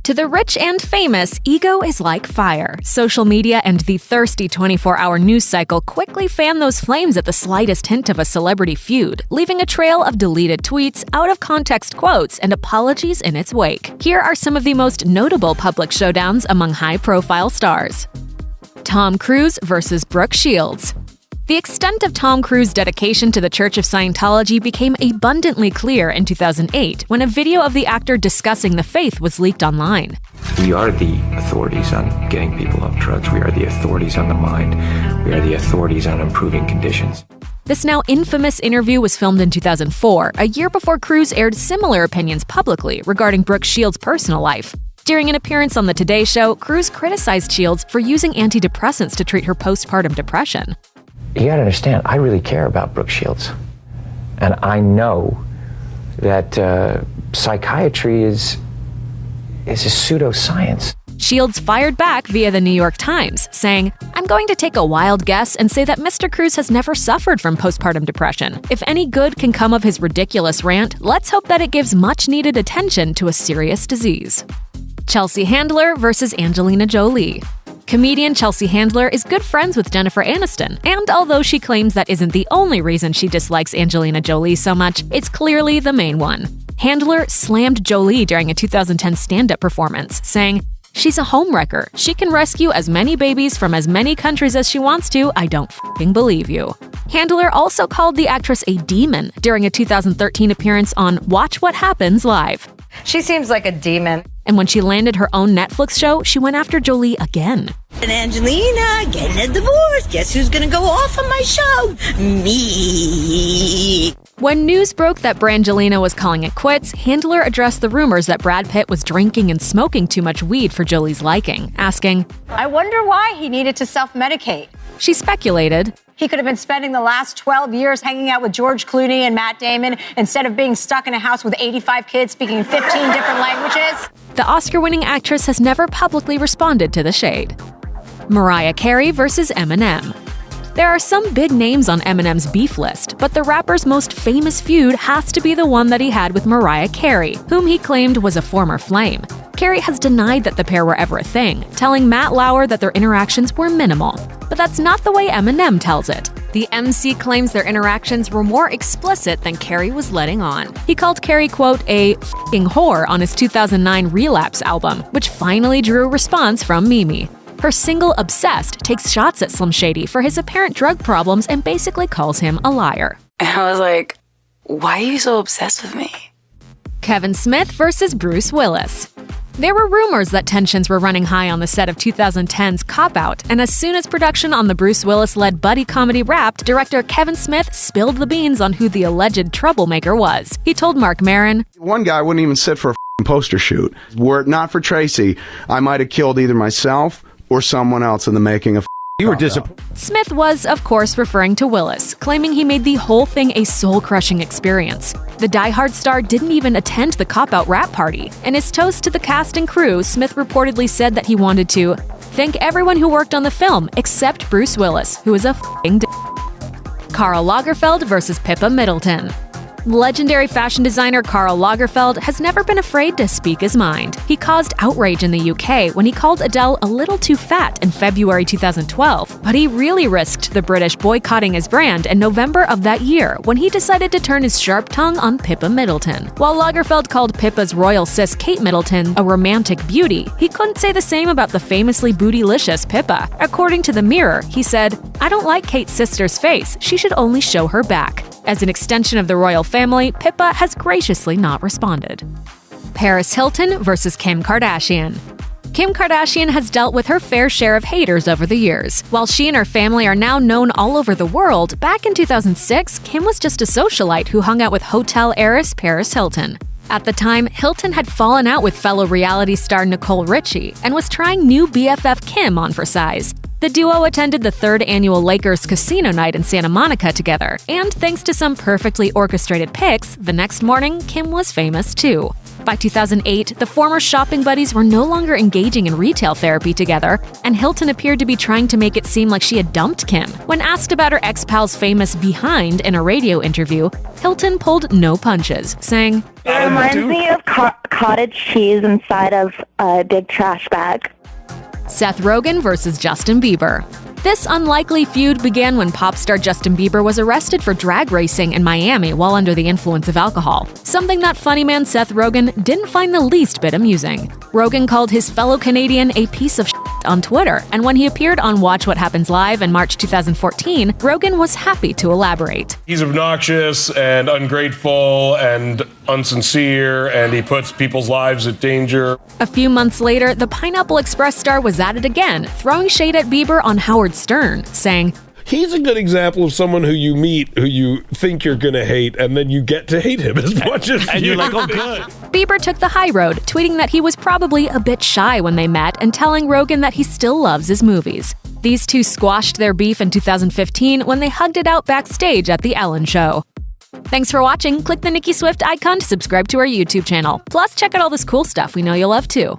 To the rich and famous, ego is like fire. Social media and the thirsty 24-hour news cycle quickly fan those flames at the slightest hint of a celebrity feud, leaving a trail of deleted tweets, out-of-context quotes, and apologies in its wake. Here are some of the most notable public showdowns among high-profile stars. Tom Cruise versus Brooke Shields. The extent of Tom Cruise's dedication to the Church of Scientology became abundantly clear in 2008 when a video of the actor discussing the faith was leaked online. We are the authorities on getting people off drugs. We are the authorities on the mind. We are the authorities on improving conditions. This now infamous interview was filmed in 2004, a year before Cruise aired similar opinions publicly regarding Brooke Shields' personal life. During an appearance on The Today Show, Cruise criticized Shields for using antidepressants to treat her postpartum depression. You gotta understand, I really care about Brooke Shields. And I know that psychiatry is a pseudoscience. Shields fired back via the New York Times, saying, "I'm going to take a wild guess and say that Mr. Cruise has never suffered from postpartum depression. If any good can come of his ridiculous rant, let's hope that it gives much-needed attention to a serious disease." Chelsea Handler versus Angelina Jolie. Comedian Chelsea Handler is good friends with Jennifer Aniston, and although she claims that isn't the only reason she dislikes Angelina Jolie so much, it's clearly the main one. Handler slammed Jolie during a 2010 stand-up performance, saying, "She's a homewrecker. She can rescue as many babies from as many countries as she wants to. I don't f***ing believe you." Handler also called the actress a demon during a 2013 appearance on Watch What Happens Live. "She seems like a demon." And when she landed her own Netflix show, she went after Jolie again. "And Angelina getting a divorce. Guess who's gonna go off on my show? Me." When news broke that Brangelina was calling it quits, Handler addressed the rumors that Brad Pitt was drinking and smoking too much weed for Jolie's liking, asking, "I wonder why he needed to self-medicate." She speculated, "He could have been spending the last 12 years hanging out with George Clooney and Matt Damon instead of being stuck in a house with 85 kids speaking 15 different languages." The Oscar-winning actress has never publicly responded to the shade. Mariah Carey versus Eminem. There are some big names on Eminem's beef list, but the rapper's most famous feud has to be the one that he had with Mariah Carey, whom he claimed was a former flame. Carey has denied that the pair were ever a thing, telling Matt Lauer that their interactions were minimal. But that's not the way Eminem tells it. The MC claims their interactions were more explicit than Carey was letting on. He called Carey, quote, a f***ing whore on his 2009 Relapse album, which finally drew a response from Mimi. Her single Obsessed takes shots at Slim Shady for his apparent drug problems and basically calls him a liar. And I was like, why are you so obsessed with me? Kevin Smith versus Bruce Willis. There were rumors that tensions were running high on the set of 2010's Cop Out, and as soon as production on the Bruce Willis-led buddy comedy wrapped, director Kevin Smith spilled the beans on who the alleged troublemaker was. He told Marc Maron, "One guy wouldn't even sit for a poster shoot. Were it not for Tracy, I might have killed either myself or someone else in the making of." You were disappointed. Smith was, of course, referring to Willis, claiming he made the whole thing a soul-crushing experience. The Die Hard star didn't even attend the cop-out rap party. In his toast to the cast and crew, Smith reportedly said that he wanted to thank everyone who worked on the film, except Bruce Willis, who is a f***ing d***. Karl Lagerfeld versus Pippa Middleton. Legendary fashion designer Karl Lagerfeld has never been afraid to speak his mind. He caused outrage in the UK when he called Adele a little too fat in February 2012, but he really risked the British boycotting his brand in November of that year when he decided to turn his sharp tongue on Pippa Middleton. While Lagerfeld called Pippa's royal sis Kate Middleton a romantic beauty, he couldn't say the same about the famously bootylicious Pippa. According to The Mirror, he said, "I don't like Kate's sister's face. She should only show her back." As an extension of the royal family, Pippa has graciously not responded. Paris Hilton versus Kim Kardashian. Kim Kardashian has dealt with her fair share of haters over the years. While she and her family are now known all over the world, back in 2006, Kim was just a socialite who hung out with hotel heiress Paris Hilton. At the time, Hilton had fallen out with fellow reality star Nicole Richie and was trying new BFF Kim on for size. The duo attended the 3rd annual Lakers casino night in Santa Monica together, and thanks to some perfectly orchestrated pics, the next morning, Kim was famous too. By 2008, the former shopping buddies were no longer engaging in retail therapy together, and Hilton appeared to be trying to make it seem like she had dumped Kim. When asked about her ex-pal's famous behind in a radio interview, Hilton pulled no punches, saying, "It reminds me of cottage cheese inside of a big trash bag." Seth Rogen versus Justin Bieber. This unlikely feud began when pop star Justin Bieber was arrested for drag racing in Miami while under the influence of alcohol, something that funny man Seth Rogen didn't find the least bit amusing. Rogen called his fellow Canadian a piece of shit on Twitter, and when he appeared on Watch What Happens Live in March 2014, Rogen was happy to elaborate. He's obnoxious and ungrateful and unsincere, and he puts people's lives at danger. A few months later, the Pineapple Express star was at it again, throwing shade at Bieber on Howard Stern, saying, "He's a good example of someone who you meet who you think you're gonna hate, and then you get to hate him as much as and you're like, oh, good." Bieber took the high road, tweeting that he was probably a bit shy when they met and telling Rogen that he still loves his movies. These two squashed their beef in 2015 when they hugged it out backstage at The Ellen Show. Thanks for watching. Click the Nicki Swift icon to subscribe to our YouTube channel. Plus, check out all this cool stuff we know you'll love too.